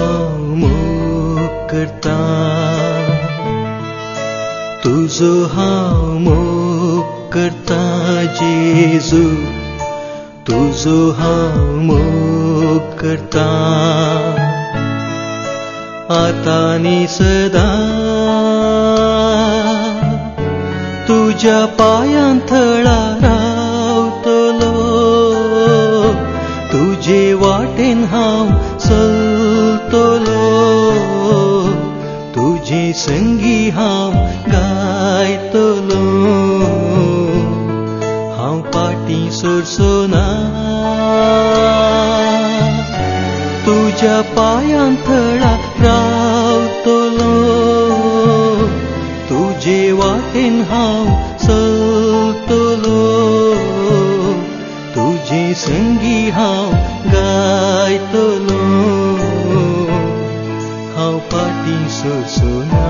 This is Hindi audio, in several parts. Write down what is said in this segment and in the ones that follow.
हांव मोग करता, तुजो हांव मोग करता जेजू, तुजो हांव मोग करता, आतां आनी सदां तुज्या पांयां थळार रावतलो, तुजे वाटेन हांव चलतलो, तुजे संगी हांव गायतलो, हांव पाटी सरसोना, तुज्या पांयां थळार रावतलो, तुजे वाटेन हांव चलतलो, तुजे संगी हांव गायतलो, हांव पाटी सरसोना.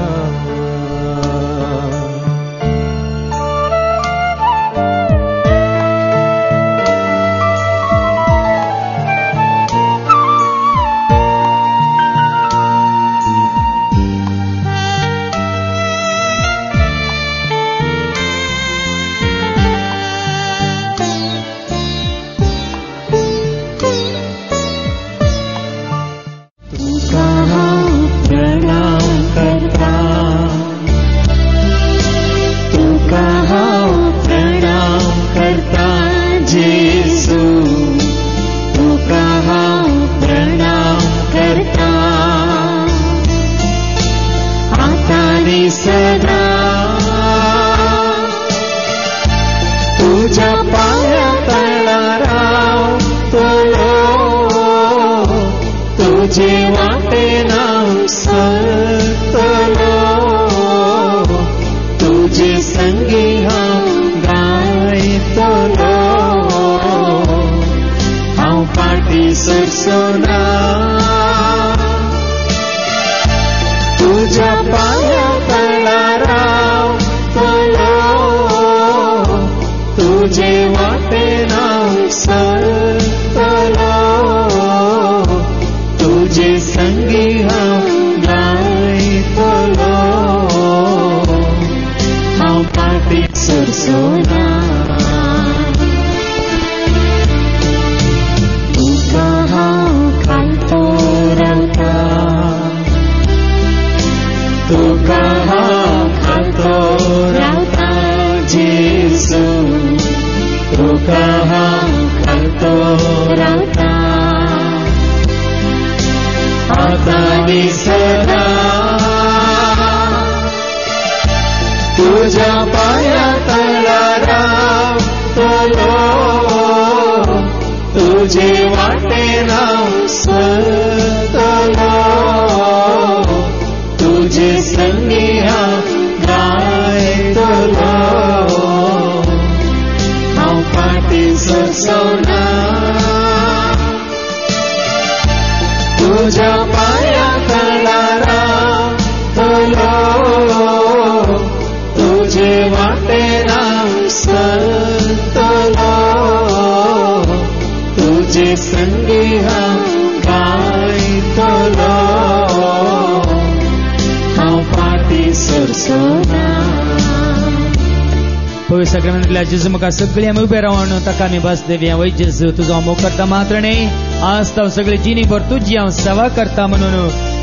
जेजू म्हाका सगळी आमी उबे रावन ताका आमी भास देवया. वय जेजू तुजो मोग करता मात्र न्ही, आज हांव सगळी जिणी भर तुजी हांव सेवा करता म्हणून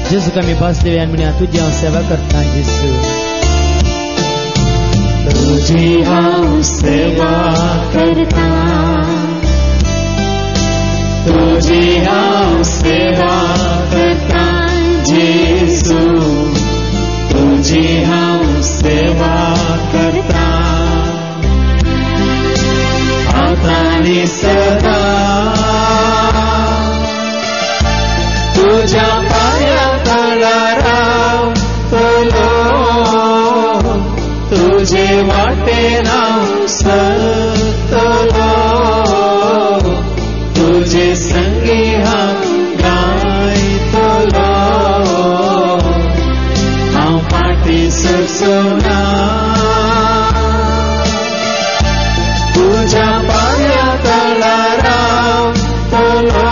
जेजूक आमी भास देवया म्हणून तुजी हांव सेवा करता. जेजू तुजी हांव सेवा करता, तुजी हांव सेवा करता जेजू, तुजी हांव सेवा करता, आनी सदा तुझ्या पाया तळार रावतलो, तुझे वाटेन हांव चलतलो, तुझे संगी हांव गायतलो, हांव पाटी सरसोना, तुझ्या पाया तळार रावतलो,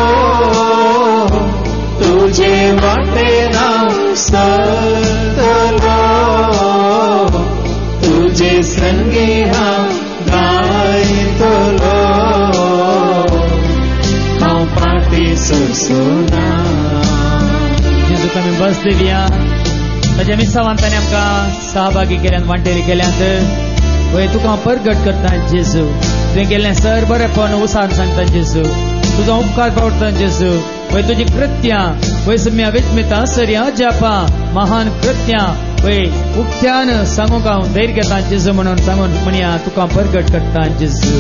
तुझे वाटेन सुसुना जेजू आमी बस दिवया ताज्या मिसावांतांनी आमकां सहभागी केल्यात वांटेरी केल्यात वय तुका हांव परगट करता जेजू तुवें केल्लें सर बरेंपण उसार सांगता जेजू तुजो उपकार पावता जेजू वय तुजी कृत्यां वय सम्या विस्मिता सर्या जापा महान कृत्यां वय उक्त्यान सांगूंक हांव धैर्य घेता जेजू म्हणून सांगून म्हणया तुका परगट करता जेजू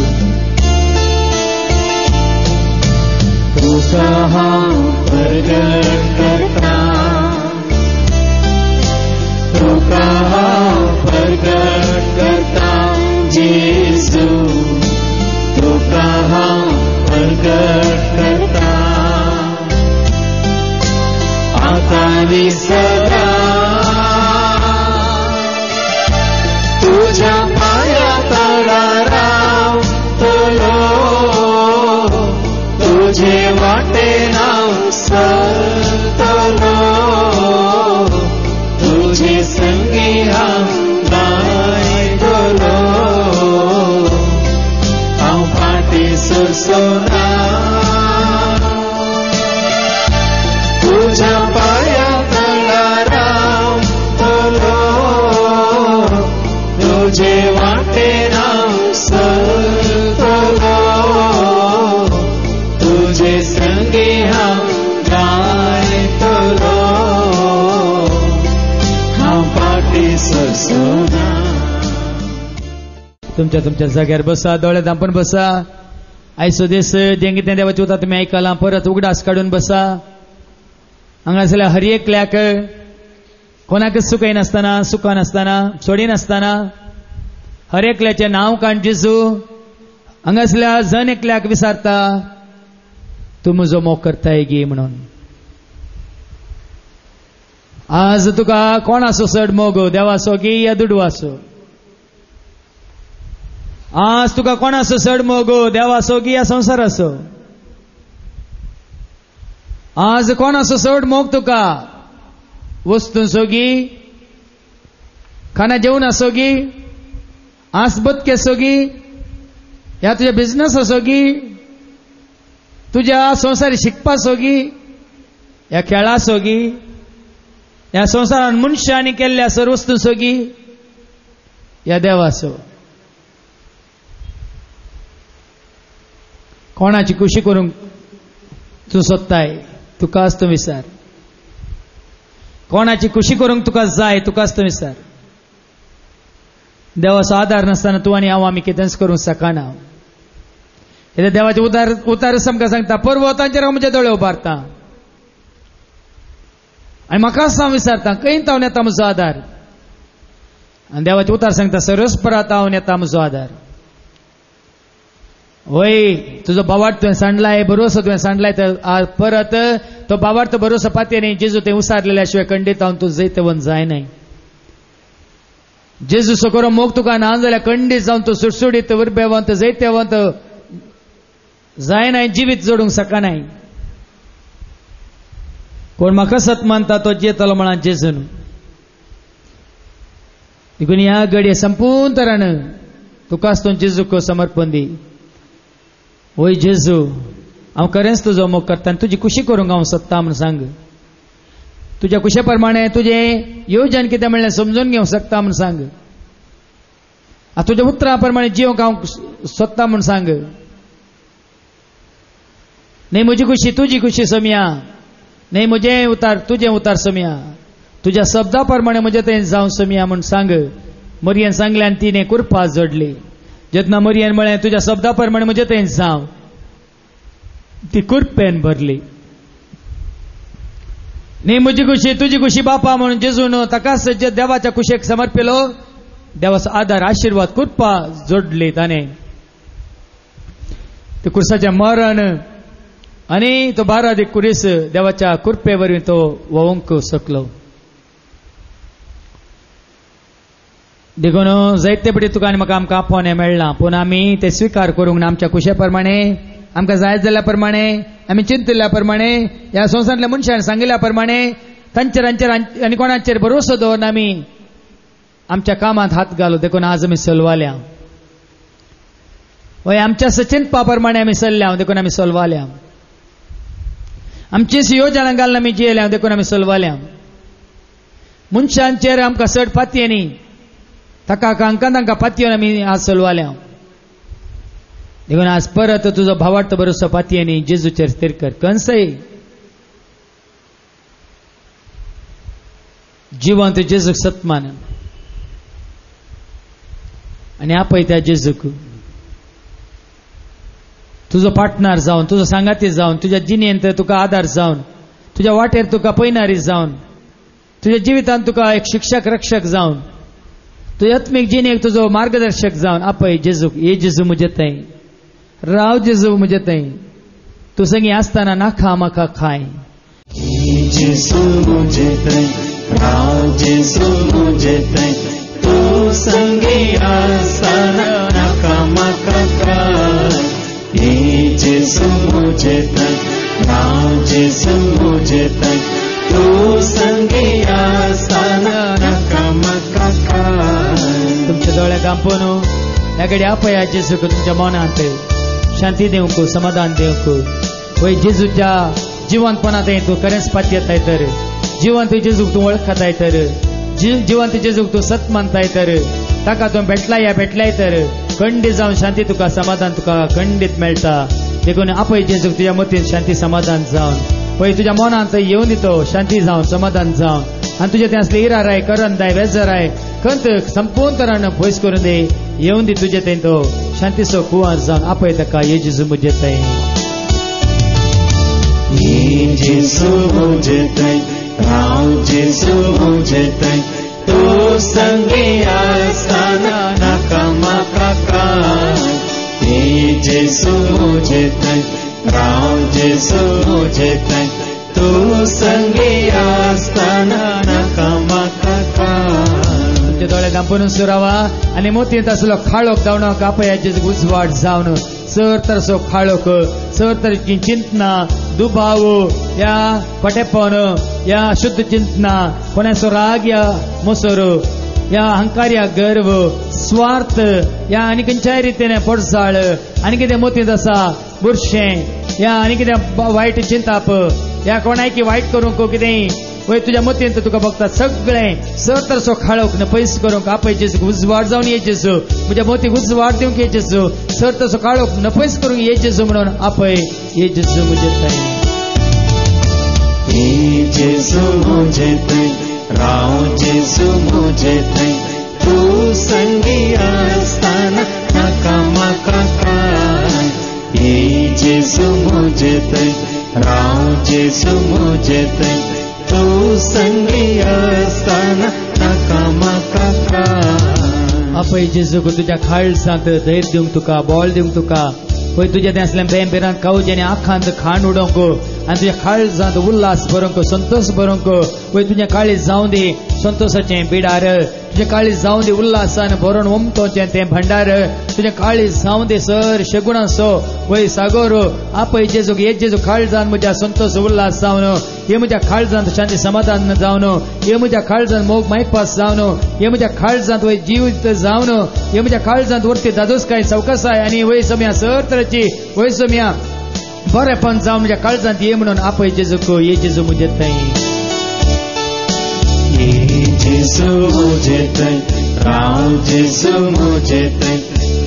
तुका हांव परगट करता तुका हांव परगट करता जेजू तुका हांव परगट करता आता आनी सदा तुझ्या पाया तळा रावतलो तुझे वाटेन हांव चलतलो तुझे संगी हांव गायतलो हांव फाटी सुसुना तुझ्या पाया तळा रावतलो तुझे वाटेन हांव चलतलो तुझे संगी हांव गायतलो हांव फाटी सुसुना तुमच्या जाग्यार बसा दोळे धांपून बसा आयचो दीस जें कितें देवाचें उतर तुमी आयकलां परत उगडास काडून बसा हांगासरल्या हर एकल्याक कोणाक सुखय नासतना सुखा नासतना सोडी नासतना हर एकल्याचें नांव काण जेजू हांगासरल्या जन एकल्याक विचारता तूं म्हजो मोग करताय गे म्हणून आज तुका कोणाचो चड मोग देवाचो गी या दुडवाचो आज तुका कोणाचो चड मोग देवाचो गी या संवसाराचो आज कोणाचो चड मोग तुका वस्तूंचो गी खाना जेवणाचो गी आसबतकेचो गी या तुज्या बिझनसाचो गी तुज्या संवसारी शिकपाचो गी या खेळाचो गी या संवसारान मनशांनी केल्ल्या सर वस्तूंचो गी या देवाचो कोणाची खुशी करूंक तूं सोदताय तुकाच तो विचार कोणाची खुशी करूंक तुका जाय तुकाच तो विचार देवाचो आधार नासतना तूं आनी हांव आमी कितेंच करूंक शकना कित्याक देवाचे उतार आमकां सांगता पर्वतांचेर हांव म्हजे दोळे उबारता आनी म्हाकाच हांव विचारता खंयत हांव येता म्हजो आधार आनी देवाचे उतार सांगता सरस्परात हांव येता म्हजो आधार वय तुजो बावाट तुवें सांडलाय भरोसो तुवें सांडलाय तर परत तो बावाट तो भरोसो पाते न्ही जेजू तें उसारलेल्या शिवाय खंडीत हांव तूं जैतवन जायनाय जेजू सोकोरो मोग तुका ना जाल्यार खंडीत जावन तूं सुटसुडीत उर्बेवंत जैतवंत जायनाय जिवीत जोडूंक शकनाय कोण म्हाका सत मानता तो जेतलो म्हणा जेजून देखून ह्या घडये संपूर्ण तरान तुकाच तो जेजूक समर्पण दी वय जेजू हांव खरेंच तुजो मोग करता आनी तुजी खुशी करूंक हांव सोदता म्हूण सांग तुज्या खुशे प्रमाणे तुजें येवजन कितें म्हणलें समजून घेवंक शकता म्हूण सांग तुज्या उतरां प्रमाणे जिवंक हांव सोदता म्हूण सांग न्ही म्हजी खुशी तुजी खुशी सोम्या न्ही म्हजें उतार तुजें उतार सोम्या तुज्या शब्दा प्रमाणे म्हजे थंय जावं सोम्या म्हूण सांग मरयेन सांगलें आनी तिणें कुरपा जोडली जेन्ना मरयेन म्हळें तुज्या शब्दा प्रमाणे म्हजे थंय जावं ती कुरपेन भरली न्ही म्हजी खुशी तुजी खुशी बापा म्हणून जेजून ताकाच जे देवाच्या कुशेक समर्पिलो देवाचो आदार आशिर्वाद कुरपा जोडली ताणें ते कुर्साचें मरण आनी तो 12 अधिक कुरीस देवाच्या कुरपे वरवीं तो वोवंक शकलो देखून जायते बडी तुका आनी म्हाका आमकां आपोवणें मेळना पूण आमी ते स्विकार करूंक ना आमच्या कुशे प्रमाणे आमकां जाय जाल्ल्या प्रमाणे आमी चिंतिल्ल्या प्रमाणे ह्या संवसारांतल्या मनशांनी सांगिल्ल्या प्रमाणे तांचेर आनी कोणाचेर भरोसो दवरून आमी आमच्या कामांत हात घालू देखून आज आमी चलवाल्या वय आमच्या सचिंतपा प्रमाणे आमी चल्ल्या देखून आमी चलवाल्या आमची योजना घालून आमी जियेल्या देखून आमी चलवाल्या मनशांचेर आमकां चड पातये न्ही ताका हांकां तांकां पातयेवन आमी आज चलवाल्या देखून आज परत तुजो भावार्थ बरोसो पातये न्ही जेजूचेर स्थिर कर कंसय जिवंत जेजूक सत्मान आनी आपय त्या जेजूक तुजो पार्टनर जावन तुजो सांगाती जावन तुज्या जिणेंत तुका आदार जावन तुज्या वाटेर तुका पयनारी जावन तुज्या जिवितांत तुका एक शिक्षक रक्षक जावन तुज्या आत्मीक जिणेक तुजो मार्गदर्शक जावन आपय जेजूक ये जेजू म्हजे थंय राव जेजू म्हजे थंय तूं संगी आसतना नाखा म्हाका खाय जेजू मुझे थंय राव जेजू मुझे थंय तूं संगी आसतना नाका म्हाका खाय जेजू मुझे थंय राव जेजू मुझे थंय तूं संगी आसतना नाका म्हाका खाय तुमच्या दोळ्याक आंपोवन ह्या घडी आपया जेजूक तुमच्या मनांत शांती देवंक समाधान देवंक वय जेजूच्या जिवंतपणांत तूं खरेंच पातयेताय तर जिवंत जेजूक तूं वळखताय तर जिवंत जेजूक तूं सत मानताय तर ताका तूं भेटलाय तर खंडीत जावन शांती तुका समाधान तुका खंडीत मेळटा देखून आपय जेजूक तुज्या मतीन शांती समाधान जावन पळय तुज्या मनांत येवन दितो शांती जावन समाधान जावन आनी तुजे तें असले इराराय करंदाय बेजाराय खंत संपूर्ण तरान पयस करून दे येवन दी तुजे तें तो शांतीचो कुंवार जावन आपय ताका ये जेजू म्हजे थंय जेजू मुझे थंय राव जेजू मुझे थंय तूं संगी आसतना नाका म्हाका खाय जेजू मुझे थंय राव जेजू मुझे थंय तूं संगी आसतना नाका म्हाका खाय तुमचे दोळे दांपून सुरावा आनी मोतींत आसलो खाळोक जावणक आपया जेजूक उजवाड जावन सर तरसो खाळोक सर तरेची चिंतना दुबाव या पटेपण या शुद्ध चिंतना कोणाचो राग या मोसोर या अहंकार या गर्व स्वार्थ या आनी खंयच्याय रितीन पडसाळ आनी कितें मोतींत आसा बुरशें या आनी कितें वायट चिंताप या कोणायकी वायट करूंक कितेंय वय तुज्या मतींत तुका बघता सगळें सर तरसो खाळोक न पयस करूंक आपय जेजूक उजवाड जावन ये जेजू म्हज्या मोतीक उजवाड दिवंक ये जेजू सर तरसो खाळोक न पयस करूंक ये जेजू म्हणून आपय ये जेजू म्हजे थंय जेजू मुझे थंय राव जेजू मुझे थंय तूं संगी आसतना नाका म्हाका खाय जेजू मुझे थंय राव जेजू मुझे थंय तूं संगी आसतना नाका म्हाका खाय आपय जेजूक तुज्या काळजांत धैर्य दिवंक तुका बळ दिवंक तुका पळय तुज्या तें असलें बेंबेरांत काळजांनी आखांत खाण उडोवंक आनी तुज्या काळजांत उल्हास भरोवंक संतोश भरोवंक पळय तुजें काळीज जावं दी संतोशाचें बिडार तुजें काळीज जावं दी उल्हासान भरून उमटोवचें तें भंडार तुजें काळीज जावं दी सर शेगुणासो वय सागोर आपय जेजूक हे जेजू काळजांत म्हज्या संतोश उल्हास जावन हे म्हज्या काळजांत शांती समाधान जावन हे म्हज्या काळजांत मोग मायपास जावन हे म्हज्या काळजांत वय जिवीत जावन हे म्हज्या काळजांत वरती दादोसकाय चवकसाय आनी वय सम्या सर तरेची वय सम्या बरेपण जावन म्हज्या काळजांत ये म्हणून आपय जेजूक ये जेजू म्हजे थंय जेजू मुझे थंय राव जेजू मुझे थंय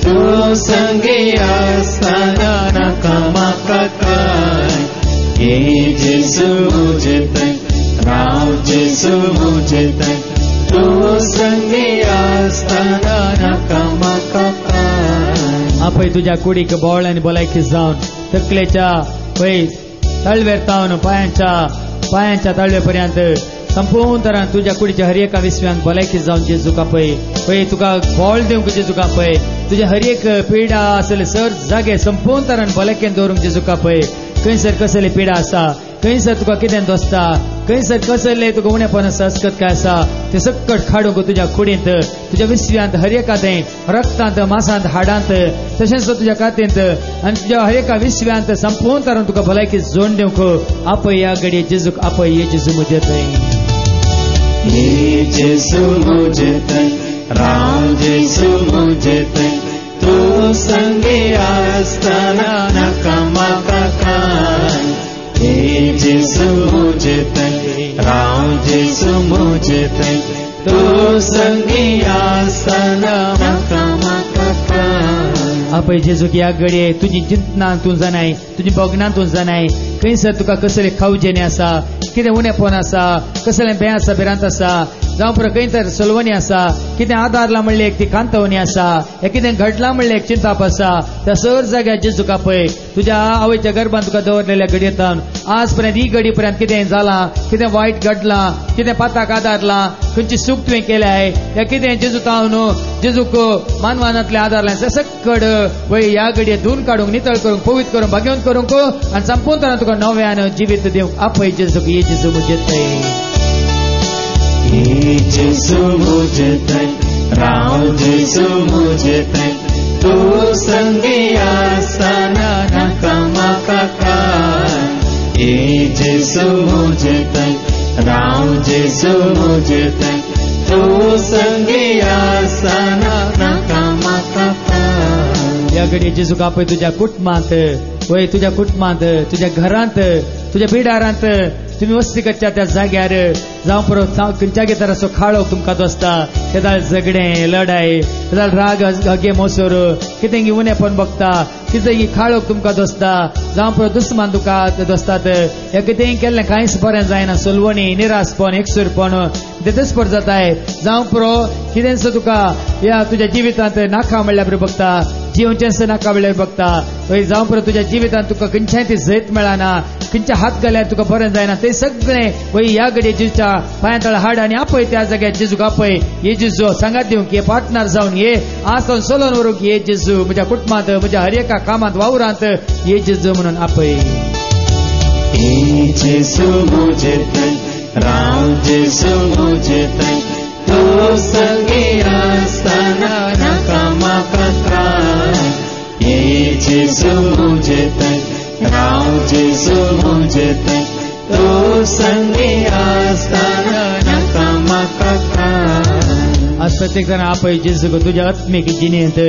तूं संगी आसतना नाका म्हाका खाय जेजू मुझे थंय राव जेजू मुझे थंय तूं संगी आसतना नाका म्हाका खाय आपय तुज्या कुडीक बोळ आनी भलायकी जावन तकलेच्या पळय तळवेर तावन पांयांच्या तळवे पर्यंत संपूर्ण तरान तुज्या कुडीच्या हर एका विसव्यांक भलायकी जावन जेजूक आपय पळय तुका बोळ दिवंक जेजूक आपय तुज्या हर एक पिडा आसले सर जागे संपूर्ण तरान भलायकेन दवरूंक जेजूक आपय खंयसर कसले पिडा आसा खंयसर तुका कितें दोसता खंयसर कसले तुका उणेपण आसकत काय आसा ते सकट काडूंक तुज्या कुडींत तुज्या विसव्यांत हर एकादें रक्तांत मांसांत हाडांत तशेंच तुज्या कातींत आनी तुज्या हर एका विसव्यांत संपूर्ण तरान तुका भलायकी जोड दिवंक आपय ह्या घडये जेजूक आपय हे जेजू म्हजे थंय जेजू मुझे थंय राव जेजू मुझे थंय तूं संगी आसतना नाका म्हाका खाय जेजू मुझे तय राव जेजू मुझे तय तू संगी आसना म्हाका म्हाका आपय जेजू की आगडी तुजी चिंतनांतून जाणाय तुजी बोगनांतून जाणाय खंयसर तुका कसले खावजेने आसा कितें उणेपण आसा कसलें भें आसा भिरांत आसा जावं पुरो खंय तर सलवणी आसा कितें आदारला म्हणले एक ती कांतवणी आसा हे कितें घडला म्हणले एक चिंताप आसा त्या सर जाग्यार जेजू पळय तुज्या आवयच्या गर्भांत तुका दवरलेल्या घडयेंतल्यान आज पर्यंत ही घडी पर्यंत कितें जालां कितें वायट घडलां कितें पाताक आदारलां खंयची चूक तुवें केल्याय या कितें जेजू हांव न्हू जेजूक मानवानांतले आदारलां ते सकड वय ह्या घडये धुवन काडूंक नितळ करूंक पवित्र करूंक भाग्यवंत करूंक आनी संपूर्ण तुका नव्यान जिवीत दिवंक आपय जेजूक ये जेजू मुझे तय जेजू मुझे तय राव जेजू मुझे तय तू संगी आसना म्हाका म्हाका जेजू मुझे तय राव जेजू मुझे तय तू संगी आसना म्हाका म्हाका या घडी जेजू आपय तुज्या कुटुंबांत वय तुज्या कुटुंबांत तुज्या घरांत तुज्या बिडारांत तुम्ही वस्ती करच्या त्या जाग्यार जावं परत खंयच्या गे तराचो खाळो तुमकां दोसता केदाळ झगडें लढाय केदाळ राग हगे मोसोर कितें उणेपण बगता कितें खाळो तुमकां दोसता जावं परत दुस्मान तुका दोसतात हे कितें केल्लें कांयच बरें जायना सलवणी निरासपण एकसूरपण देतस्पर जाताय जावं पुरो कितेंच तुका ह्या तुज्या जिवितांत नाका म्हणल्यार बरें बगता जीवनचें नाका म्हणल्यार बगता जावं परत तुज्या जिवितांत तुका खंयच्याय ती जैत मेळना खंयच्या हात घाल्यार तुका बरें जायना ते सगळें वय ह्या घडये जेजूच्या पांयातळ हाड आनी आपय त्या जाग्यार जेजूक आपय हे जेजू सांगात दिवंक हे पार्टनर जावन हे आज तो सोलोन व्हरूंक हे जेजू म्हज्या कुटुंबांत म्हज्या हर एका कामांत वावरांत हे जेजू म्हणून आपय जेजू मुझे तय राव जेजू मुझे तय तू संगी आसना म्हाका म्हाका जेजू मुझे तय राव जेजू मुझे तय तू संगी आसना म्हाका म्हाका आज प्रत्येक जण आपय जेजू तुज्या आत्मीक जिणेंत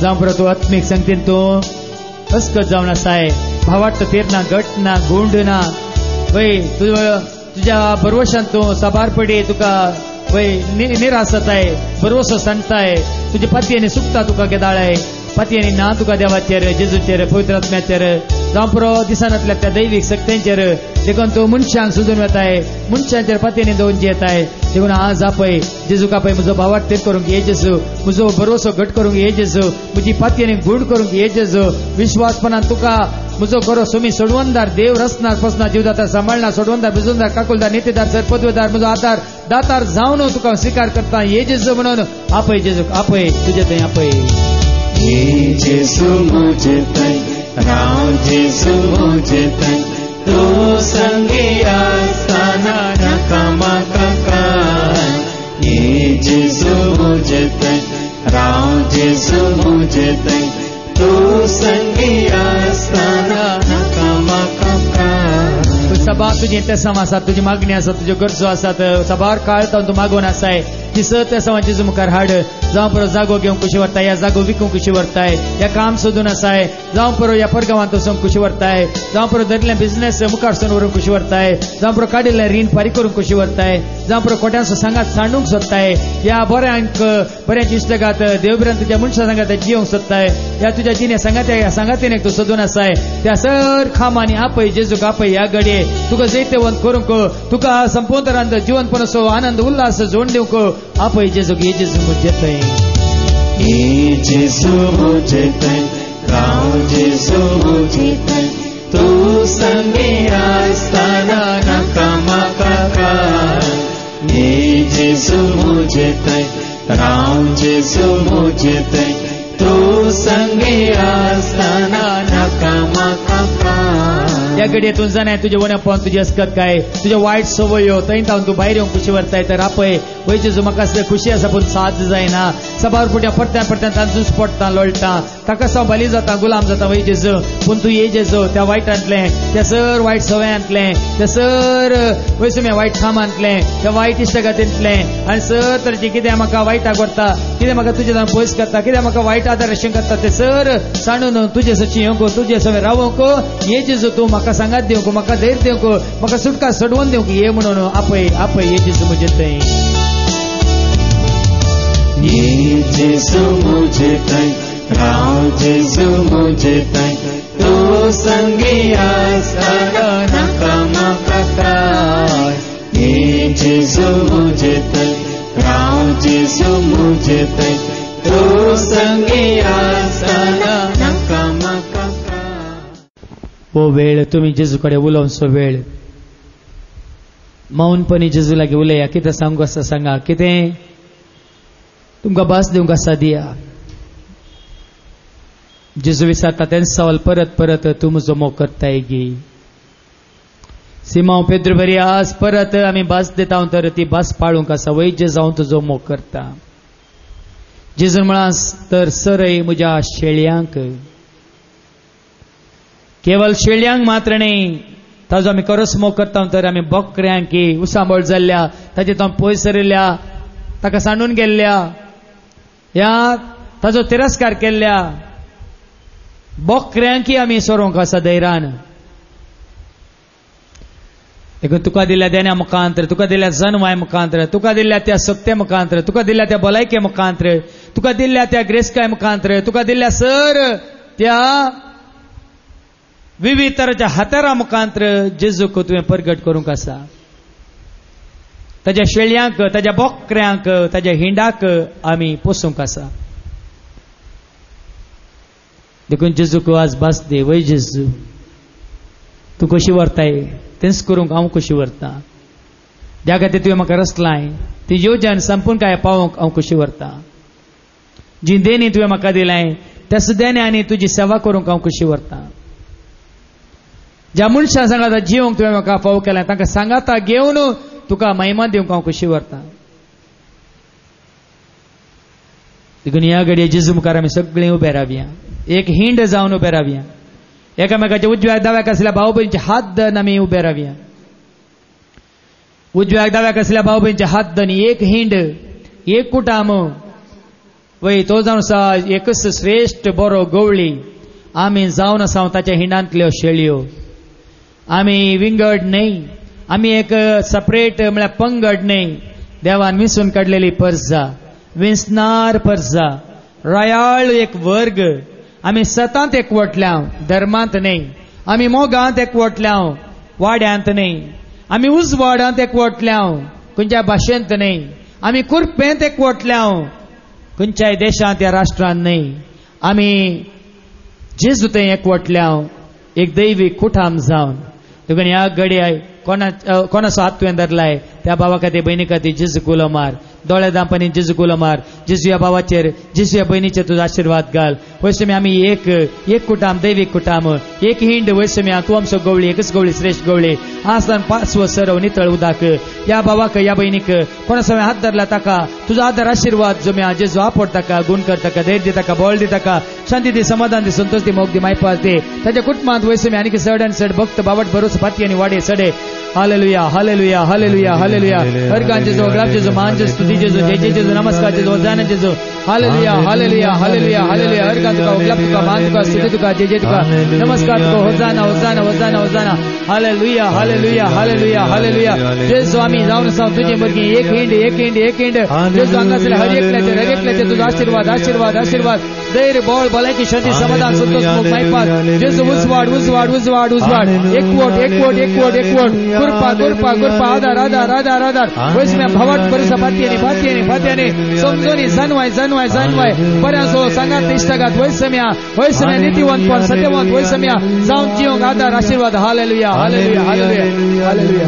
जावं परत तूं आत्मीक संगतीन तूं अस्कत जावन आसाय भावार्थ तेरना घट ना गुंड ना वय तुज्या बरवशांत तूं साबार पडी तुका वय निराश जाताय बरवसो सांडताय तुजे पातयेनी सुकता तुका केदाळाय पातयेनी ना तुका देवाचेर जेजूचेर पवित्र आत्म्याचेर जावं पुरो दिसानांतल्या त्या दैवीक शक्तींचेर देखून तूं मनशांक सोदून वताय मनशांचेर पातयेनी दवरून येताय देखून आज आपय जेजूक आपय म्हजो भावार्थ तेर करूंक हे जेजू म्हजो बरवसो घट करूंक हे जेजू म्हजी पातयेनी गुंड करूंक हे जेजू विश्वासपणान तुका म्हजो खरो सोमी सोडवणदार देव रचणार पसणार जीवदातार सांबाळणार सोडवणदार बिजोनदार काकुलदार नेतेदार सरपदवेदार म्हजो आदार दातार जावन तुका स्वीकार करता हे जेजू म्हणून आपय जेजूक आपय तुजे थंय आपय जेजू मुझे तय राव जेजू मुझे तय तू संगी आसना म्हाका म्हाका जेजू मुझे तय राव जेजू मुझे तय तू संगी आसना म्हाका म्हाका सभा तुजी इंतसाम आसा तुजी मागणी आसा तुज्यो गरजो आसात सबार काळ तूं मागोवन आसाय ती सत आसा जेजू मुखार हाड जावं परो जागो घेवंक कशी व्हरताय ह्या जागो विकूंक कशी व्हरताय ह्या काम सोदून आसाय जावं परो ह्या परगांवांत वचूंक कशी व्हरताय जावं परो धरलें बिझनेस मुखार सोन व्हरूंक कशी व्हरताय जावं परो काडिल्लें रीण फारीक करूंक कशी व्हरताय जावं परो कोट्यांचो सांगात सांडूंक सोदताय ह्या बऱ्यांक बऱ्याची इश्टगात देवबिरान तुज्या मनशा सांगात जिवंक सोदताय ह्या तुज्या जिणे सांगातीन तूं सोदून आसाय त्या सर खामांनी आपय जेजूक आपय ह्या घडये तुका जैतवंत करूंक तुका संपूर्ण जीवनपणाचो आनंद उल्हास जोडून दिवंक आपय जेजूक हे जेजू मुझे तय जेजू मुझे तय राव जेजू मुझे तय तू संगी आसना म्हाका म्हाका जेजू मुझे तय राव जेजू मुझे तय तू संगी आसना म्हाका म्हाका या घडयेतून जाणाय तुजे वणेपण तुजी अस्कत काय तुज्या वायट सवयो थंय तावन तूं भायर येवंक खुशी व्हरताय तर आपय वय जेजू म्हाका खुशी आसा पूण साथ जायना सबार फुट्या परत्यान तांचूच पडटा लोळटा ताका हांव बली जाता गुलाम जाता वय जेजू पूण तूं ये जेजू त्या वायटांतलें त्या सर वायट सवयांतलें त्या सर वयसून वायट कामांतलें त्या वायट इश्टगतींतलें आनी सर तरेचें कितें म्हाका वायटाक व्हरता कितें म्हाका तुजे जावन पयस करता कितें म्हाका वायट आदर्शन करता ते सर सांडून तुजे सची येवंक तुजे सवय रावंक ये जेजू तूं म्हाका सांगात दिवंक म्हाका धैर्य दिवंक म्हाका सुटका सोडवून दिवंक ये म्हणून आपय आपय ये जेजू म्हजे थंय ये जेजू मुझे तय राव जेजू मुझे तय तू संगी आसता नाका म्हाका काय ये जेजू मुझे तय राव जेजू मुझे तय तू संगी आसता नाका म्हाका काय हो वेळ तुम्ही जेजू कडेन उलोवचो वेळ मौनपणी जेजू लागीं उलया कितें सांगू आसा सांगा कितें तुमकां भास दिवंक आसा दिया जेजू विचारता तें सवाल परत परत तूं म्हजो मोग करताय गी सिमांव पेद्र बरी आज परत आमी भास दिता तर ती भास पाळूंक आसा वैज्य जावन तुजो मोग करता जेजू म्हळास तर सरय म्हज्या शेळयांक केवळ शेळयांक मात्र न्ही ताजो आमी खरोच मोग करता तर आमी बकऱ्यांक उसांबळ जाल्ल्या ताचे तो पयस सरिल्ल्या ताका सांडून गेल्ल्या या ताजो तिरस्कार केल्ल्या बकऱ्यांकी आमी सोरोंक आसा धैर्यान देखून तुका दिल्ल्या देण्या मुखांतर तुका दिल्ल्या जन्माय मुखांतर तुका दिल्ल्या त्या सत्ते मुखांतर तुका दिल्ल्या त्या भलायके मुखांतर तुका दिल्ल्या त्या ग्रेस्काय मुखांतर तुका दिल्ल्या सर त्या विविध तराच्या हातारा मुखांतर जेजूक तुवें प्रगट करूंक आसा ताज्या शेळयांक ताज्या बकऱ्यांक ताज्या हिंडाक आमी पोसूंक आसा देखून जेजूक आज भास दे वय जेजू तूं कशी व्हरताय तेंच करूंक हांव कशी व्हरता ज्या खातीर तुवें म्हाका रचलाय ती येवजण संपूर्ण पावोवंक हांव कशी व्हरता जी देणी तुवें म्हाका दिलाय त्या सुद्यांनी तुजी सेवा करूंक हांव कशी व्हरता ज्या मनशां सांगाता जिवंक तुवें म्हाका फाव केलां तांकां सांगाता घेवन तुका महिमा दिवंक हांव कशी व्हरता देखून ह्या घडये जेजू मुखार आमी सगळीं उबे रावया एक हिंड जावन उबे रावया एकामेकाच्या उजव्याक दाव्याक आसल्या भाव भयणीचे हात धरून आमी उबे रावया उजव्याक दाव्याक आसल्या भाव भयणीचे हात धरून एक हिंड एक कुटाम वय तो जावन आसा एकच श्रेष्ठ बरो गवळी आमी जावन आसा ताच्या हिंडांतल्यो शेळयो आमी विंगड न्हय आमी एक सेपरेट म्हळ्यार पंगड न्हय देवान विंसून काडलेली परजा विंसणार परजा रयाळ एक वर्ग आमी सतांत एकवटल्या धर्मांत न्हय आमी मोगांत एकवटल्या वाड्यांत न्हय आमी उजवाडांत एकवटल्या खंयच्या भाशेंत न्हय आमी कुरपेंत एकवटल्या खंयच्याय देशांत या राष्ट्रांत न्हय आमी जेजू थंय एकवटल्या एक दैवीक कुटाम जावन देखून ह्या घडये कोणाचो हात तुवें धरलाय त्या भावा खातीर भयणी खातीर जेजू कुलो मार दोळे दांपानी जेजू कुलो मार जेजू ह्या भावाचेर जेजू ह्या भयणीचेर तुजो आशिर्वाद घाल वयसमी आमी एक कुटाम दैवीक कुटाम एक हिंड वयसमी तूं आमचो गवळी एकच गवळी श्रेष्ठ गवळी आसान पांचवो सरव नितळ उदाक ह्या भावाक ह्या भयणीक कोणा सवय हात धरला ताका तुजो आदर आशिर्वाद जम्या जेजू आपट ताका गुण कर ताका धैर्य दी ताका बळ दी ताका शांती दी समाधान दी संतोष दी मोग दी मायपास दे ताच्या कुटुंबांत वयसमी आनी चड आनी चड भक्त बावट भरोस फाती आनी वाडे सडे हालेलुया हालेलुया हालेलुया हालेलुया हरकान जेजू ग्राफ जेजू मान जेजू स्तुती जेजू जय जय जेजू नमस्कार जेजू होसाना जेजू हालेलुया हालेलुया हालेलुया हालेलुया हरकान तुका ग्राफ तुका मान तुका स्तुती तुका जय जय तुका नमस्कार तुका होसाना होसाना होसाना होसाना हालेलुया हालेलुया हालेलुया हालेलुया जेजू आमी जावन आसा तुजे भुरगीं एक हिंड एक हिंड एक हिंड जेजू हांगासर हर एकल्याचेर तुजो आशिर्वाद आशिर्वाद आशिर्वाद धैर्य बळ भलायकी शांती समाधान संतोष मोग मायपास जेजू उजवाड उजवाड उजवाड उजवाड एकवट एकवट एकवट एकवट कृपा कृपा कृपा आधार आधार आधार आधार वैसम्या भावाट परिसा फात्याने फात्याने फात्याने समजोनी जानवाय जानवाय जानवाय बऱ्याचो सांगात इष्टगात वैसम्या वैसम्या नीतिवंत पण सत्यवंत वैसम्या जाऊन जीवंक आधार आशीर्वाद हालेलुया हालेलुया हालेलुया हालेलुया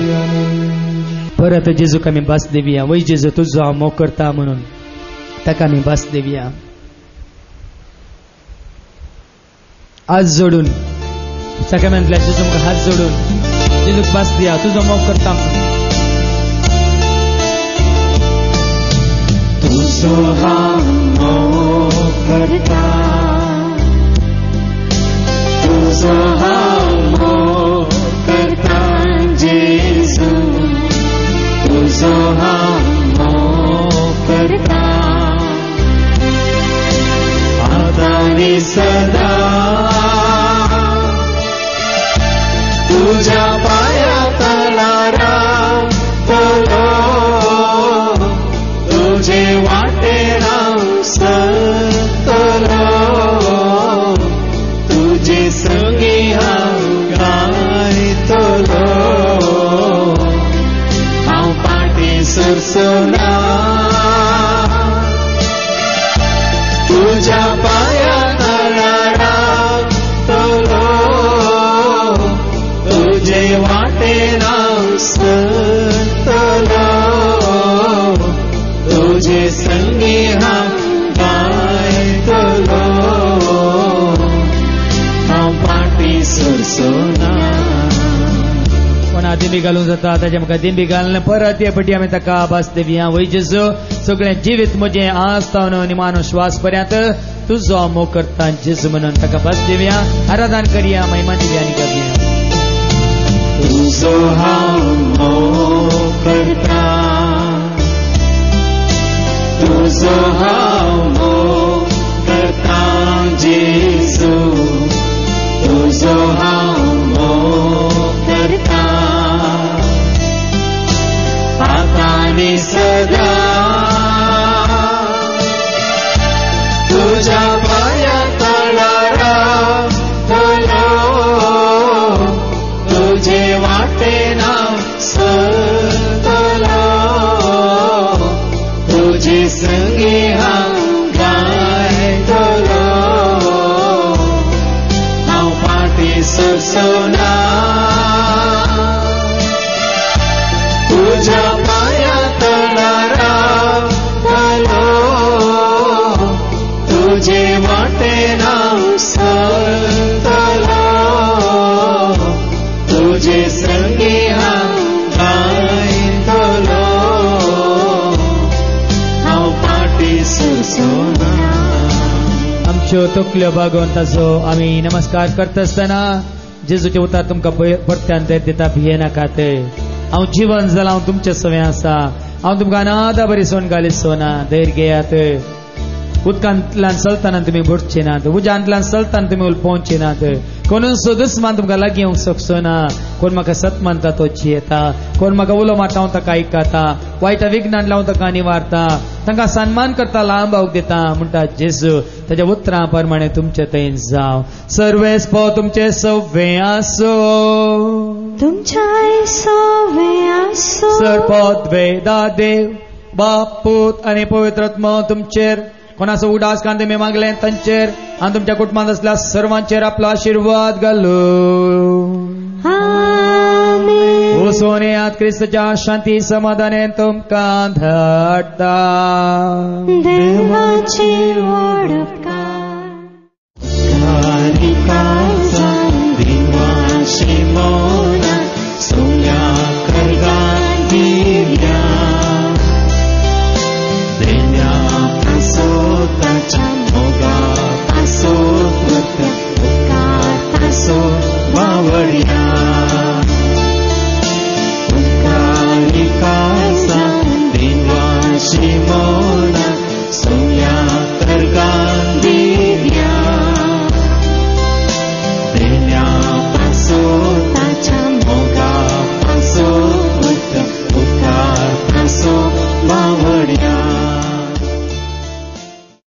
परत जेजूक आमी भास देवया वै जेजू तुजो हांव मोग करता म्हणून ताका आमी भास देवया आज जोडून सगळ्यांतल्या जेजूक हात जोडून जेजूक भास दिया तुजो मोग करता तुजो हांव मोग करता तुझ्या पाया तळारा तलो तुझे वाटे सतलो तुझे संगी गायतलो हांव पाटी सुरसोना तुझ्या पाया तळारा तलो तुझे वाटे सतलो तुझे संगी गायतलो हांव पाटी सुरसोना. कोणा दिंबी घालून जाता ताच्या म्हाका दिंबी घालून परत ये पटी आमी ताका आभास देवया. वै जेजू सगळें जिवीत म्हजें आस्तावन निमानो श्वास पर्यंत तुजो मोग करता जेजू म्हणून ताका आभास देवया. आराधना करया, महिमा दिवया आनी करया. तुजो हांव मोग करता तुजो हांव मोग करता जेजू तुजो हांव मोग करता आतांनी सदा तुझ्या पाया तळारा तलो तुझे वाटे सतलो तुझे संगी गायतलो हांव पाटी सुरसोना तुझ्या पाया तळारा तलो तुझे वाटे सतलो तुझे संगी गायतलो हांव पाटी सुरसोना. आमच्यो तकल्यो भागवंताचो आमी नमस्कार करता आसतना जेजूचे उतार तुमकां परत्यान दिता भियेनाकात. हांव जीवन जालां हांव तुमचे सवे आसा. हांव तुमकां अनादा बरी सोन घालीत सोना. धैर्य घेयात. उदकांतल्यान चलतना तुमी बुडचे नात. उज्यांतल्यान चलतना तुमी उलपोवचे नात. कोण दुस्मान तुमकां लागीं येवंक शकचो ना. कोण म्हाका सत मानता तो जियेता. कोण म्हाका उलो मारता हांव ताका आयकता. वायटा विघ्नान लावन ताका निवारता. तांकां सन्मान करता, लांबावक दिता म्हणटा जेजू. ताच्या उतरां प्रमाणे तुमचे थंय जाव. सर्वेस्पो तुमचे सव्वे आसो तुमच्या सवे आसो. सर्पद वेदा देव बाप पूत आनी पवित्रात्मा तुमचेर कोणाचो उडास कांदे मी मागले तांचेर आनी तुमच्या कुटुंबात असल्या सर्वांचेर आपलो आशीर्वाद घालू. आमेन. ओ सोन्यात क्रिस्तच्या शांती समाधाने तुमकां धाडटा. देवाची वडका.